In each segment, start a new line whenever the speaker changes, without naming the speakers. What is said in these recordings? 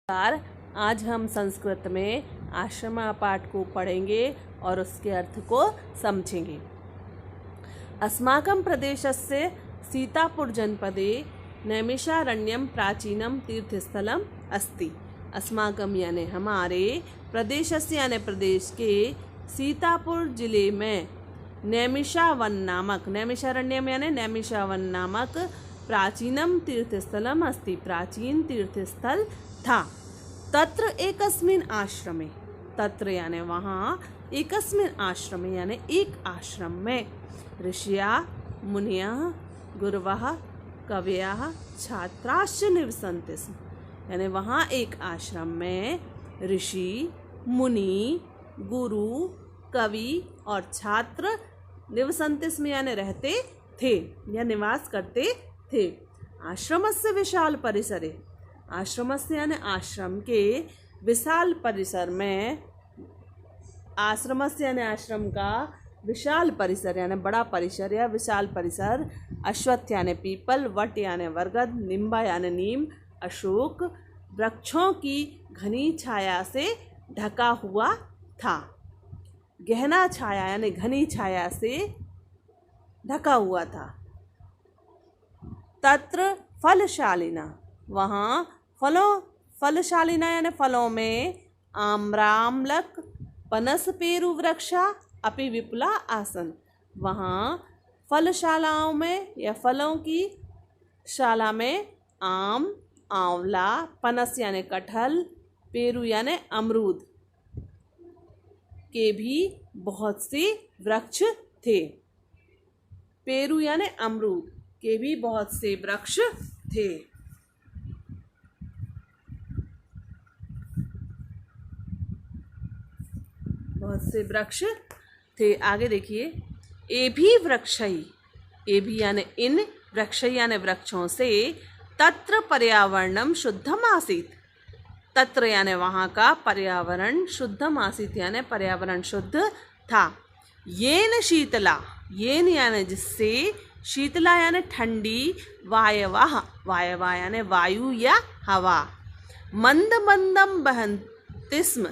आज हम संस्कृत में आश्रमा पाठ को पढ़ेंगे और उसके अर्थ को समझेंगे। अस्माकं प्रदेशस्य सीतापुर जनपदे नैमिषारण्यम प्राचीनम तीर्थस्थलम अस्ति। अस्माकं यानी हमारे प्रदेशस्य यानी प्रदेश के सीतापुर जिले में नैमिषारण्यम यानी नैमिषावन नामक प्राचीनम तीर्थस्थलम अस्ति। प्राचीन तीर्थस्थल था। तत्र एकस्मिन् आश्रमे, तत्र यानी वहाँ, एकस्मिन् आश्रमे यानी एक आश्रम में ऋषियः मुनयः गुरवः कवयः छात्राश्च निवसन्ति स्म। यानी वहाँ एक आश्रम में ऋषि मुनि गुरु कवि और छात्र निवसन्ति स्म यानी रहते थे या निवास करते थे। आश्रमस्य विशाल परिसरे, आश्रमस्य यानी आश्रम के विशाल परिसर में, आश्रमस्य यानी आश्रम का विशाल परिसर यानी बड़ा परिसर या विशाल परिसर, अश्वत्थ यानी पीपल, वट यानी बरगद, निम्बा यानी नीम, अशोक वृक्षों की घनी छाया से ढका हुआ था। गहना छाया यानी घनी छाया से ढका हुआ था। तत्र फलशालिना, वहाँ फलशालिना यानी फलों में आम्राम्लक पनस पेरु वृक्षा अपि विपुला आसन। वहाँ फलशालाओं में या फलों की शाला में आम, आंवला, पनस यानी कटहल, पेरू यानी अमरूद के भी बहुत से वृक्ष थे। पेरू यानी अमरूद के भी बहुत से वृक्ष थे। बहुत से वृक्ष थे। आगे देखिए, ए भी वृक्षई, ए भी यानी इन, वृक्षई यानी वृक्षों से, तत्र पर्यावरणम शुद्धम आसीत, तत्र यानी वहाँ का पर्यावरण शुद्धम आसीत यानी पर्यावरण शुद्ध था। येन शीतला, येन यानी जिससे, शीतला यानी ठंडी, वायवः, वायवा यानी वायु या हवा, मंद मंदम बहन्ति स्म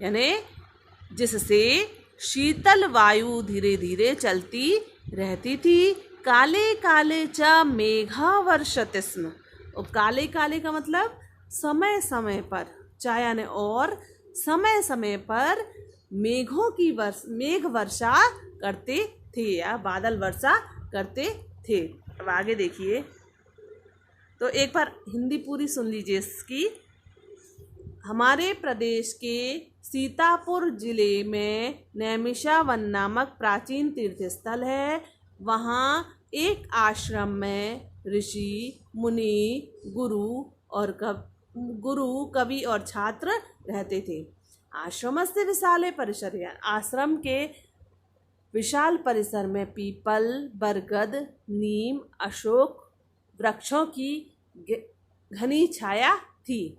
यानी जिससे शीतल वायु धीरे धीरे चलती रहती थी। काले काले च मेघा वर्षति स्म, और काले काले का मतलब समय समय पर, चा यानी और, समय समय पर मेघों की मेघ वर्षा करते थे या बादल वर्षा करते थे। अब आगे देखिए, तो एक बार हिंदी पूरी सुन लीजिए इसकी। हमारे प्रदेश के सीतापुर जिले में नैमिषावन नामक प्राचीन तीर्थस्थल है। वहाँ एक आश्रम में ऋषि मुनि गुरु कवि और छात्र रहते थे। आश्रमस्य विशाले परिसरे, आश्रम के विशाल परिसर में पीपल, बरगद, नीम, अशोक वृक्षों की घनी छाया थी।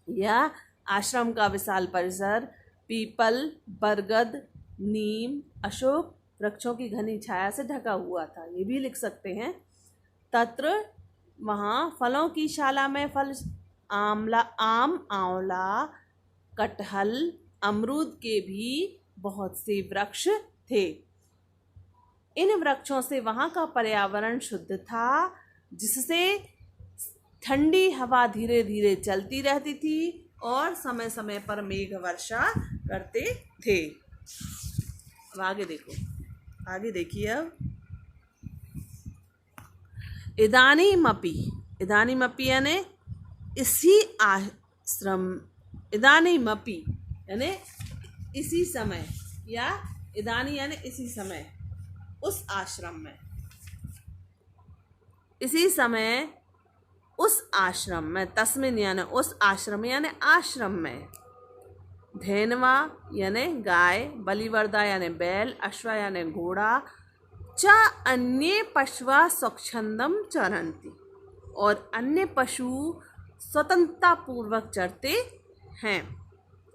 यह आश्रम का विशाल परिसर पीपल, बरगद, नीम, अशोक वृक्षों की घनी छाया से ढका हुआ था। ये भी लिख सकते हैं। तत्र वहाँ फलों की शाला में फल आम, आंवला, कटहल, अमरूद के भी बहुत से वृक्ष थे। इन वृक्षों से वहाँ का पर्यावरण शुद्ध था, जिससे ठंडी हवा धीरे धीरे चलती रहती थी और समय समय पर मेघ वर्षा करते थे। अब आगे देखो, आगे देखिए। अब इदानीमपि, इदानीमपि यानी इसी आश्रम, इदानीमपि यानी इसी समय, या इदानी यानी इसी समय, उस आश्रम में, इसी समय उस आश्रम में, तस्मिन यानी उस आश्रम यानी आश्रम में, धेनवा यानी गाय, बलिवर्दा यानी बैल, अश्वा यानी घोड़ा, च अन्य पशुआ स्वच्छंदम चरन्ति, और अन्य पशु स्वतंत्रता पूर्वक चरते हैं,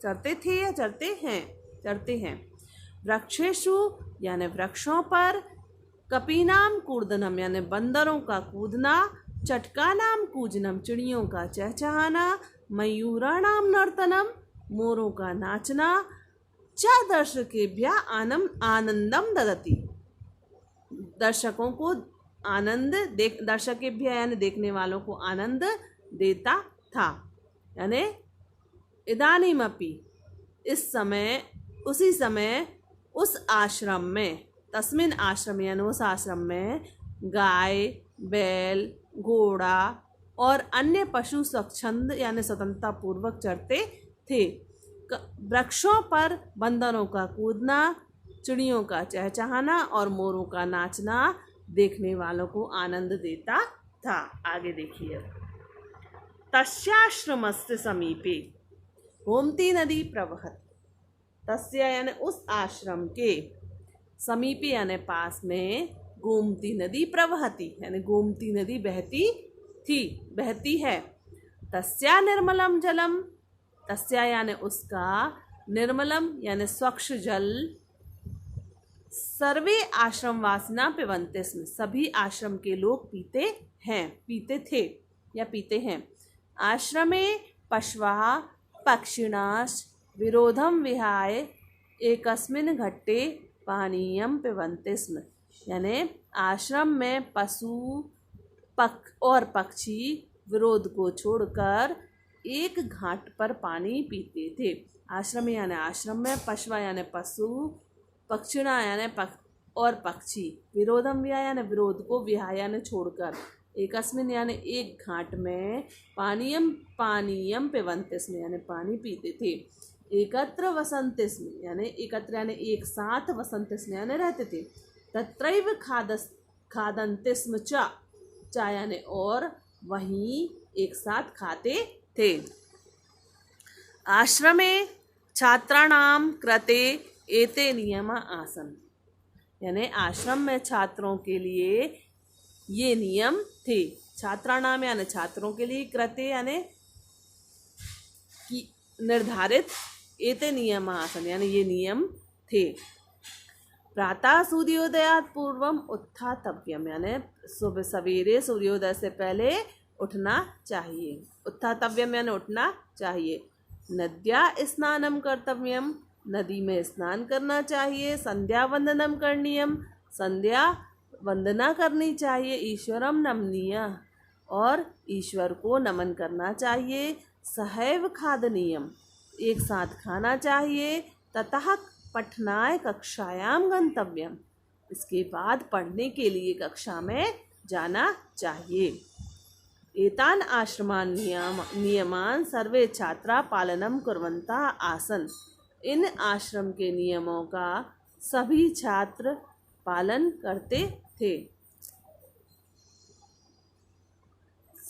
चरते थे या चरते हैं, चरते हैं। वृक्षेषु यानी वृक्षों पर, कपीनाम कूर्दनम यानी बंदरों का कूदना, चटकानाम कूजनम चिड़ियों का चहचहाना, मयूराणाम नर्तनम, मोरों का नाचना, च दर्शकेभ्यः आनंदम ददति, दर्शकों को आनंद दर्शकेभ्यः यानी देखने वालों को आनंद देता था। यानी इदानीमपि, इस समय, उसी समय, उस आश्रम में, तस्मिन आश्रम यानी उस आश्रम में गाय, बैल, घोड़ा और अन्य पशु स्वच्छंद यानी स्वतंत्रता पूर्वक चरते थे। वृक्षों पर बंदरों का कूदना, चिड़ियों का चहचहाना और मोरों का नाचना देखने वालों को आनंद देता था। आगे देखिए, तस्याश्रमस्य समीपे गोमती नदी प्रवहति, तस्य यानी उस आश्रम के, समीपे यानी पास में, गोमती नदी प्रवहति यानी गोमती नदी बहती है। तस्या निर्मलम जलम, तस्या यानी उसका, निर्मलम यानी स्वच्छ जल, सर्वे आश्रम वासिना पिबन्ति स्म, सभी आश्रम के लोग पीते थे या पीते हैं। आश्रमे पशवः पक्षिणाश्च विरोधम विहाय एकस्मिन् घट्टे पानीयम पिबन्ति स्म, यानी आश्रम में पशु और पक्षी विरोध को छोड़कर एक घाट पर पानी पीते थे। आश्रम यानी आश्रम में, पशवा यानी पशु, पक्षिणा यानी और पक्षी, विरोधम विहाय यानी विरोध को, विहाय यानी छोड़कर, एकस्मिन यानी एक घाट में, पानीयम पिबन्ति स्म यानी पानी पीते थे। एकत्र वसन्ति स्म यानी एकत्र यानी एक साथ, वसन्ति स्म यानी रहते थे। तत्रैव खादन्ति स्म च यानी और, वहीं एक साथ खाते थे। आश्रमे छात्राणाम कृते एते नियमा आसन, यानी आश्रम में छात्रों के लिए ये नियम थे। छात्राणाम यानी छात्रों के लिए, कृते यानी निर्धारित, एते नियमा आसन यानी ये नियम थे। प्रातः सूर्योदयात पूर्वम उत्थातव्यम, यानी सुबह सवेरे सूर्योदय से पहले उठना चाहिए। उत्थातव्यम यानी उठना चाहिए। नद्या स्नानम कर्तव्यम, नदी में स्नान करना चाहिए। संध्या वंदनम करणीयम, संध्या वंदना करनी चाहिए। ईश्वरम नमनीय, और ईश्वर को नमन करना चाहिए। सहैव खादनीयम, एक साथ खाना चाहिए। ततः पठनाय कक्षायाम गंतव्यम, इसके बाद पढ़ने के लिए कक्षा में जाना चाहिए। एतान आश्रमान नियमान सर्वे छात्रा पालनम कुर्वन्तः आसन, इन आश्रम के नियमों का सभी छात्र पालन करते थे।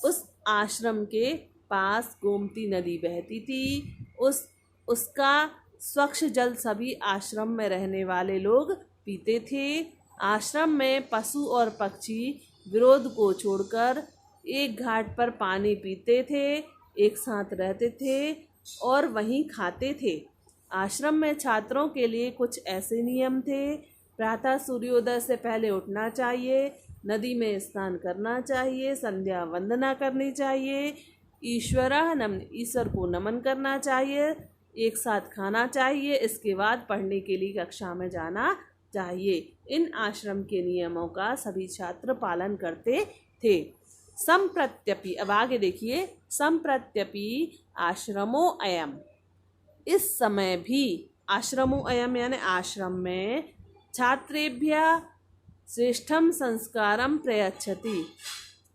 उस आश्रम के पास गोमती नदी बहती थी। उसका स्वच्छ जल सभी आश्रम में रहने वाले लोग पीते थे। आश्रम में पशु और पक्षी विरोध को छोड़कर एक घाट पर पानी पीते थे, एक साथ रहते थे और वहीं खाते थे। आश्रम में छात्रों के लिए कुछ ऐसे नियम थे। प्रातः सूर्योदय से पहले उठना चाहिए, नदी में स्नान करना चाहिए, संध्या वंदना करनी चाहिए, ईश्वर को नमन करना चाहिए, एक साथ खाना चाहिए, इसके बाद पढ़ने के लिए कक्षा में जाना चाहिए। इन आश्रम के नियमों का सभी छात्र पालन करते थे। संप्रत्यपि, अब आगे देखिए, संप्रत्यपि आश्रमो अयम, इस समय भी, आश्रमो अयम यानी आश्रम में, छात्रेभ्यः श्रेष्ठम संस्कारम प्रयच्छति,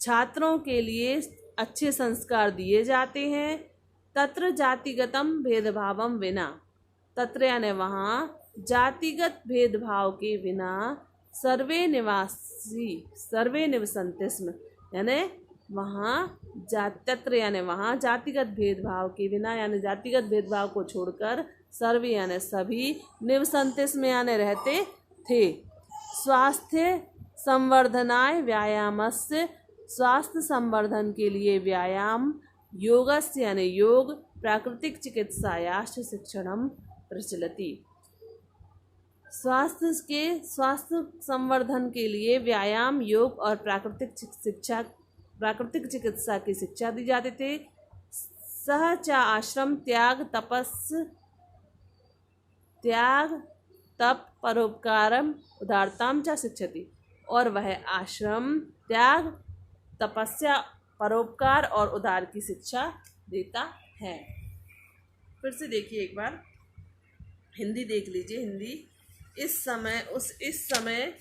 छात्रों के लिए अच्छे संस्कार दिए जाते हैं। तत्र जातिगतम भेदभावम विना, तत्र यानी वहाँ, जातिगत भेदभाव के बिना, सर्वे निवसन्ति स्म, यानी वहाँ तत्र यानी वहाँ, जातिगत भेदभाव के बिना यानी जातिगत भेदभाव को छोड़कर, सर्वे यानी सभी, निवसन्ति स्म यानी रहते थे। स्वास्थ्य संवर्धनाय व्यायामस्य, स्वास्थ्य संवर्धन के लिए व्यायाम, योगस्य यानी योग, प्राकृतिक चिकित्सायाश्च शिक्षणम प्रचलति, स्वास्थ्य संवर्धन के लिए व्यायाम, योग और प्राकृतिक चिकित्सा की शिक्षा दी जाती थी। सह च आश्रम त्याग तप परोपकारम उदारताम च शिक्षति। और वह आश्रम त्याग तपस्या परोपकार और उदार की शिक्षा देता है। फिर से देखिए एक बार, हिंदी देख लीजिए। हिंदी, इस समय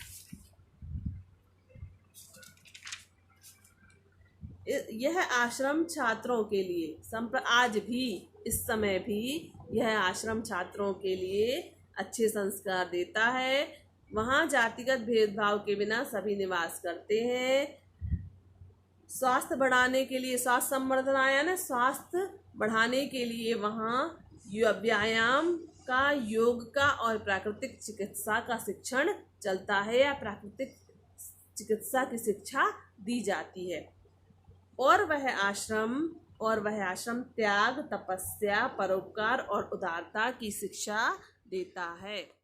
यह आश्रम छात्रों के लिए आज भी, इस समय भी यह आश्रम छात्रों के लिए अच्छे संस्कार देता है। वहाँ जातिगत भेदभाव के बिना सभी निवास करते हैं। स्वास्थ्य बढ़ाने के लिए, स्वास्थ्य संवर्धन आया ना, स्वास्थ्य बढ़ाने के लिए वहाँ व्यायाम का, योग का और प्राकृतिक चिकित्सा का शिक्षण चलता है या प्राकृतिक चिकित्सा की शिक्षा दी जाती है। और वह आश्रम त्याग, तपस्या, परोपकार और उदारता की शिक्षा देता है।